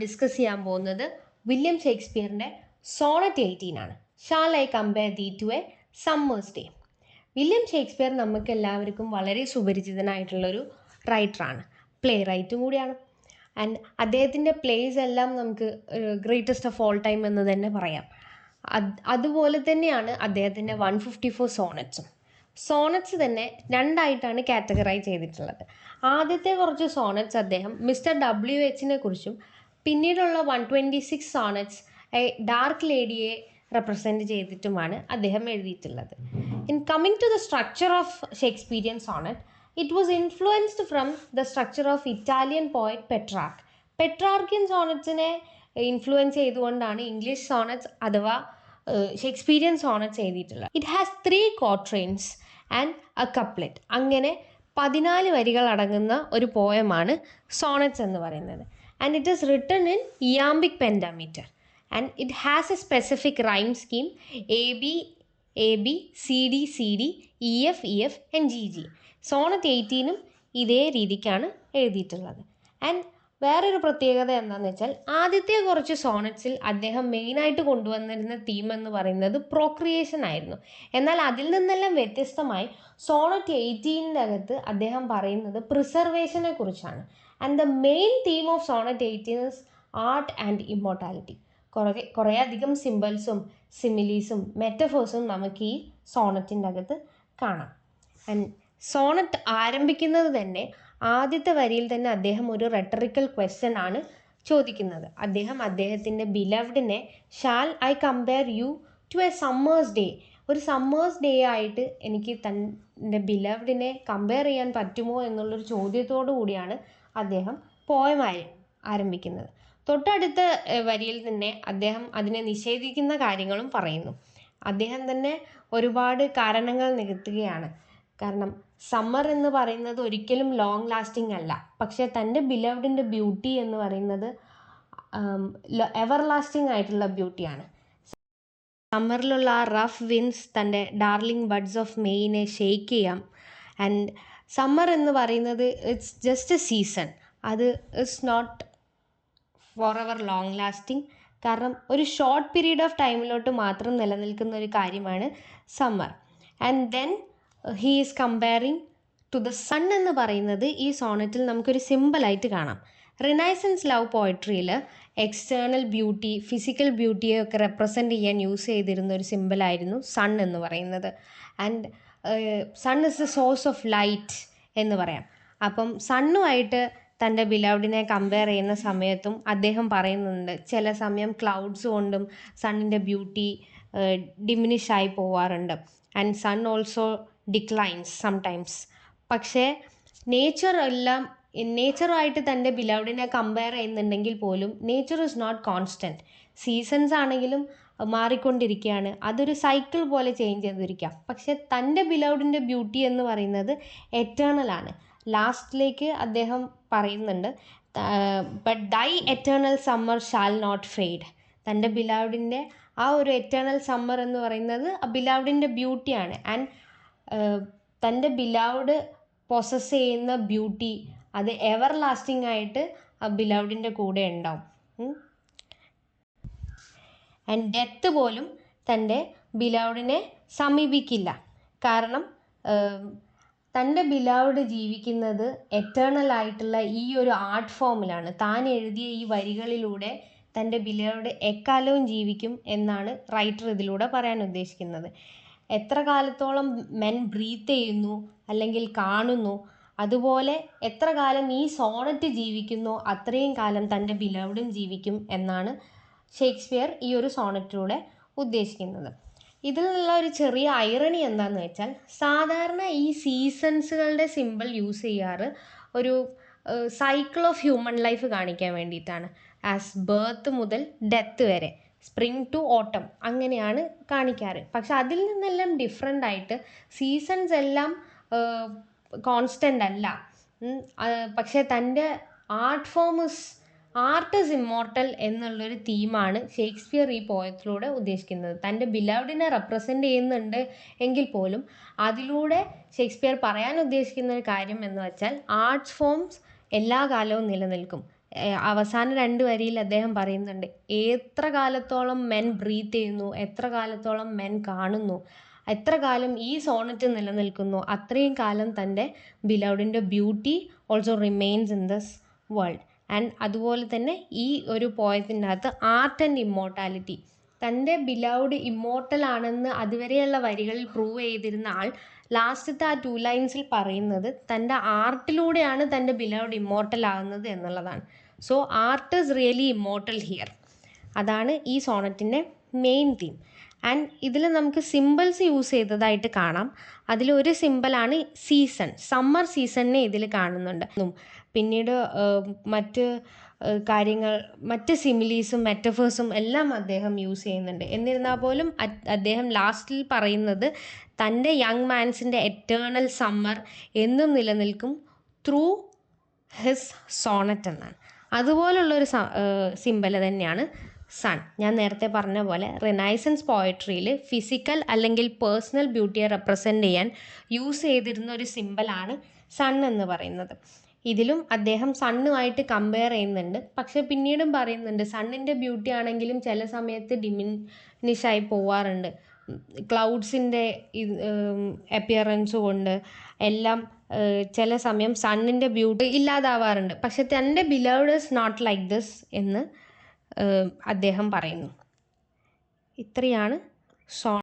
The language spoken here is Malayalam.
ഡിസ്കസ് ചെയ്യാൻ പോകുന്നത് വില്യം ഷേക്സ്പിയറിൻ്റെ സോണറ്റ് 18 ആണ്. Shall I compare thee to a summer's day. William Shakespeare നമുക്ക് എല്ലാവർക്കും വളരെ സുപരിചിതനായിട്ടുള്ളൊരു റൈറ്ററാണ്, പ്ലേ റൈറ്റും കൂടിയാണ്. ആൻഡ് അദ്ദേഹത്തിൻ്റെ പ്ലേസ് എല്ലാം നമുക്ക് ഗ്രേറ്റസ്റ്റ് ഓഫ് ഓൾ ടൈം എന്ന് തന്നെ പറയാം. അതുപോലെ തന്നെയാണ് അദ്ദേഹത്തിൻ്റെ 154 സോണറ്റ്സും. സോണറ്റ്സ് തന്നെ രണ്ടായിട്ടാണ് കാറ്റഗറൈസ് ചെയ്തിട്ടുള്ളത്. ആദ്യത്തെ കുറച്ച് സോണറ്റ്സ് അദ്ദേഹം മിസ്റ്റർ WHനെ കുറിച്ചും, പിന്നീടുള്ള 126 സോണറ്റ്സ് ഡാർക്ക് ലേഡിയെ റെപ്രസെൻറ്റ് ചെയ്തിട്ടുമാണ് അദ്ദേഹം എഴുതിയിട്ടുള്ളത്. In coming to the structure of Shakespearean sonnet, it was influenced from the structure of Italian poet Petrarch. Petrarchan സോണറ്റ്സിനെ ഇൻഫ്ലുവൻസ് ചെയ്തുകൊണ്ടാണ് ഇംഗ്ലീഷ് സോണറ്റ്സ് അഥവാ ഷേക്സ്പീരിയൻ സോണറ്റ്സ് എഴുതിയിട്ടുള്ളത്. It has 3 quatrains and a couplet. അങ്ങനെ 14 വരികൾ അടങ്ങുന്ന ഒരു പോയമാണ് സോണറ്റ്സ് എന്ന് പറയുന്നത്. And it is written in iambic pentameter and it has a specific rhyme scheme AB CD CD EF EF and GG. Sonnet 18 ഇതേ രീതിക്കാണ് എഴുതിയിട്ടുള്ളത്. ആൻഡ് വേറൊരു പ്രത്യേകത എന്താണെന്ന് വെച്ചാൽ, ആദ്യത്തെ കുറച്ച് സോണറ്റ്സിൽ അദ്ദേഹം മെയിനായിട്ട് കൊണ്ടുവന്നിരുന്ന തീം എന്ന് പറയുന്നത് പ്രോക്രിയേഷൻ ആയിരുന്നു. എന്നാൽ അതിൽ നിന്നെല്ലാം വ്യത്യസ്തമായി സോണറ്റ് 18 അകത്ത് അദ്ദേഹം പറയുന്നത് പ്രിസർവേഷനെ കുറിച്ചാണ്. And the main theme of sonnet 18 is art and immortality. കുറേ അധികം സിമ്പിൾസും സിമിലീസും മെറ്റഫേഴ്സും നമുക്ക് ഈ സോണറ്റിൻ്റെ അകത്ത് കാണാം. ആൻഡ് സോണറ്റ് ആരംഭിക്കുന്നത് തന്നെ ആദ്യത്തെ വരിയിൽ തന്നെ അദ്ദേഹം ഒരു റെട്ടറിക്കൽ ക്വസ്റ്റ്യൻ ആണ് ചോദിക്കുന്നത്. അദ്ദേഹത്തിൻ്റെ ബിലവ്ഡിനെ shall I compare you to a summer's day, ഒരു സമ്മേഴ്സ് ഡേ ആയിട്ട് എനിക്ക് തൻ്റെ ബിലവ്ഡിനെ കമ്പയർ ചെയ്യാൻ പറ്റുമോ എന്നുള്ളൊരു ചോദ്യത്തോടു കൂടിയാണ് അദ്ദേഹം പോയമായി ആരംഭിക്കുന്നത്. തൊട്ടടുത്ത വരിയിൽ തന്നെ അദ്ദേഹം അതിനെ നിഷേധിക്കുന്ന കാര്യങ്ങളും പറയുന്നു. അദ്ദേഹം തന്നെ ഒരുപാട് കാരണങ്ങൾ നികത്തുകയാണ്. കാരണം സമ്മർ എന്ന് പറയുന്നത് ഒരിക്കലും ലോങ് ലാസ്റ്റിംഗ് അല്ല, പക്ഷേ തൻ്റെ ബിലവ്ഡിൻ്റെ ബ്യൂട്ടി എന്ന് പറയുന്നത് എവർ ലാസ്റ്റിംഗ് ആയിട്ടുള്ള ബ്യൂട്ടിയാണ്. സമ്മറിലുള്ള ആ റഫ് വിൻസ് തൻ്റെ ഡാർലിംഗ് ബഡ്സ് ഓഫ് മെയിനെ ഷെയ്ക്ക് ചെയ്യാം. ആൻഡ് സമ്മർ എന്ന് പറയുന്നത് ഇറ്റ്സ് ജസ്റ്റ് എ സീസൺ, അത് it's not forever long lasting. കാരണം ഒരു ഷോർട്ട് പീരീഡ് ഓഫ് ടൈമിലോട്ട് മാത്രം നിലനിൽക്കുന്ന ഒരു കാര്യമാണ് summer. And then he is comparing to the sun എന്ന് പറയുന്നത് ഈ സോണറ്റിൽ നമുക്കൊരു സിമ്പിളായിട്ട് കാണാം. റിനൈസൻസ് ലവ് പോയട്രിയിൽ എക്സ്റ്റേണൽ ബ്യൂട്ടി, ഫിസിക്കൽ ബ്യൂട്ടിയെ ഒക്കെ റെപ്രസെൻ്റ് ചെയ്യാൻ യൂസ് ചെയ്തിരുന്ന ഒരു സിമ്പിളായിരുന്നു സൺ എന്ന് പറയുന്നത്. And sun is the source of light എന്ന് പറയാം. അപ്പം സണ്ണുമായിട്ട് തൻ്റെ ബിലവ്ഡിനെ കമ്പയർ ചെയ്യുന്ന സമയത്തും അദ്ദേഹം പറയുന്നുണ്ട്, ചില സമയം ക്ലൗഡ്സ് കൊണ്ടും സണ്ണിൻ്റെ ബ്യൂട്ടി ഡിമിനിഷായി പോവാറുണ്ട്. And sun also declines sometimes. പക്ഷേ നേച്ചറുമായിട്ട് തൻ്റെ ബിലവ്ഡിനെ കമ്പയർ ചെയ്യുന്നുണ്ടെങ്കിൽ പോലും nature is not constant. Seasons ആണെങ്കിലും മാറിക്കൊണ്ടിരിക്കുകയാണ്, അതൊരു സൈക്കിൾ പോലെ ചേഞ്ച് ചെയ്തിരിക്കാം. പക്ഷേ തൻ്റെ ബിലവ്ഡിൻ്റെ ബ്യൂട്ടി എന്ന് പറയുന്നത് എറ്റേണൽ ആണ്. ലാസ്റ്റിലേക്ക് അദ്ദേഹം പറയുന്നുണ്ട്, but thy eternal summer shall not fade. തൻ്റെ ബിലവ്ഡിൻ്റെ ആ ഒരു എറ്റേണൽ സമ്മർ എന്ന് പറയുന്നത് ബിലവ്ഡിൻ്റെ ബ്യൂട്ടിയാണ്. ആൻഡ് തൻ്റെ ബിലവ്ഡ് പൊസസ് ചെയ്യുന്ന ബ്യൂട്ടി അത് എവർ ലാസ്റ്റിംഗ് ആയിട്ട് ബിലവ്ഡിൻ്റെ കൂടെ ഉണ്ടാവും. ആൻഡ് ഡെത്ത് പോലും തൻ്റെ ബിലവ്ഡിനെ സമീപിക്കില്ല. കാരണം തൻ്റെ ബിലവ്ഡ് ജീവിക്കുന്നത് എറ്റേണൽ ആയിട്ടുള്ള ഈ ഒരു ആർട്ട് ഫോമിലാണ്. താൻ എഴുതിയ ഈ വരികളിലൂടെ തൻ്റെ ബിലവ്ഡ് എക്കാലവും ജീവിക്കും എന്നാണ് റൈറ്റർ ഇതിലൂടെ പറയാൻ ഉദ്ദേശിക്കുന്നത്. എത്ര കാലത്തോളം മെൻ ബ്രീത്ത് ചെയ്യുന്നു അല്ലെങ്കിൽ കാണുന്നു, അതുപോലെ എത്ര കാലം ഈ സോണറ്റ് ജീവിക്കുന്നു അത്രയും കാലം തൻ്റെ ബിലവ്ഡും ജീവിക്കും എന്നാണ് ഷേക്സ്പിയർ ഈ ഒരു സോണറ്റിലൂടെ ഉദ്ദേശിക്കുന്നത്. ഇതിൽ നിന്നുള്ള ഒരു ചെറിയ ഐറണി എന്താണെന്ന് വെച്ചാൽ, സാധാരണ ഈ സീസൺസുകളുടെ സിമ്പിൾ യൂസ് ചെയ്യാറ് ഒരു സൈക്കിൾ ഓഫ് ഹ്യൂമൻ ലൈഫ് കാണിക്കാൻ വേണ്ടിയിട്ടാണ്. ആസ് ബർത്ത് മുതൽ ഡെത്ത് വരെ, സ്പ്രിങ് ടു ഓട്ടം അങ്ങനെയാണ് കാണിക്കാറ്. പക്ഷെ അതിൽ നിന്നെല്ലാം ഡിഫറെൻ്റ് ആയിട്ട് സീസൺസ് എല്ലാം കോൺസ്റ്റൻ്റ് അല്ല. പക്ഷേ തൻ്റെ ആർട്ട് ഇസ് ഇമ്മോർട്ടൽ എന്നുള്ളൊരു തീമാണ് ഷേക്സ്പിയർ ഈ പോയത്തിലൂടെ ഉദ്ദേശിക്കുന്നത്. തൻ്റെ ബിലവ്ഡിനെ റെപ്രസെൻ്റ് ചെയ്യുന്നുണ്ട് എങ്കിൽ പോലും അതിലൂടെ ഷേക്സ്പിയർ പറയാൻ ഉദ്ദേശിക്കുന്ന ഒരു കാര്യം എന്ന് വെച്ചാൽ, ആർട്സ് ഫോംസ് എല്ലാ കാലവും നിലനിൽക്കും. അവസാന 2 വരിയിൽ അദ്ദേഹം പറയുന്നുണ്ട്, എത്ര കാലത്തോളം മെൻ ബ്രീത്ത് ചെയ്യുന്നു, എത്ര കാലത്തോളം മെൻ കാണുന്നു, എത്ര കാലം ഈ സോണറ്റ് നിലനിൽക്കുന്നു, അത്രയും കാലം തൻ്റെ ബിലൗഡിൻ്റെ beauty also remains in this world. And അതുപോലെ തന്നെ ഈ ഒരു പോയത്തിൻ്റെ അകത്ത് ആർട്ട് ആൻഡ് ഇമ്മോർട്ടാലിറ്റി, തൻ്റെ ബിലൗഡ് ഇമ്മോർട്ടൽ ആണെന്ന് അതുവരെയുള്ള വരികളിൽ പ്രൂവ് ചെയ്തിരുന്ന ആൾ ലാസ്റ്റത്തെ ആ 2 ലൈൻസിൽ പറയുന്നത് തൻ്റെ ആർട്ടിലൂടെയാണ് തൻ്റെ ബിലൗഡ് ഇമ്മോർട്ടൽ ആകുന്നത് എന്നുള്ളതാണ്. So art is really immortal here. അതാണ് ഈ സോണറ്റിൻ്റെ മെയിൻ തീം. ആൻഡ് ഇതിൽ നമുക്ക് സിമ്പിൾസ് യൂസ് ചെയ്തതായിട്ട് കാണാം. അതിലൊരു സിമ്പിളാണ് സീസൺ, സമ്മർ സീസണിനെ ഇതിൽ കാണുന്നുണ്ട്. പിന്നീട് മറ്റ് കാര്യങ്ങൾ, മറ്റ് സിമിലീസും മെറ്റഫേഴ്സും എല്ലാം അദ്ദേഹം യൂസ് ചെയ്യുന്നുണ്ട്. എന്നിരുന്നാൽ പോലും അദ്ദേഹം ലാസ്റ്റിൽ പറയുന്നത് തൻ്റെ യങ് മാൻസിൻ്റെ എറ്റേണൽ സമ്മർ എന്നും നിലനിൽക്കും ത്രൂ ഹിസ് സോണറ്റ് എന്നാണ്. അതുപോലുള്ളൊരു സിമ്പൽ തന്നെയാണ് സൺ. ഞാൻ നേരത്തെ പറഞ്ഞ പോലെ റിനൈസൻസ് പോയട്രിയിൽ ഫിസിക്കൽ അല്ലെങ്കിൽ പേഴ്സണൽ ബ്യൂട്ടിയെ റെപ്രസെൻ്റ് ചെയ്യാൻ യൂസ് ചെയ്തിരുന്ന ഒരു സിമ്പലാണ് സൺ എന്ന് പറയുന്നത്. ഇതിലും അദ്ദേഹം സണ്ണുമായിട്ട് കമ്പയർ ചെയ്യുന്നുണ്ട്. പക്ഷെ പിന്നീടും പറയുന്നുണ്ട് സണ്ണിൻ്റെ ബ്യൂട്ടി ആണെങ്കിലും ചില സമയത്ത് ഡിമിനിഷായി പോവാറുണ്ട്. ക്ലൗഡ്സിൻ്റെ അപ്പിയറൻസ് കൊണ്ട് എല്ലാം ചില സമയം സണ്ണിൻ്റെ ബ്യൂട്ടി ഇല്ലാതാവാറുണ്ട്. പക്ഷെ തൻ്റെ beloved is not like this എന്ന് അദ്ദേഹം പറയുന്നു. ഇത്രയാണ്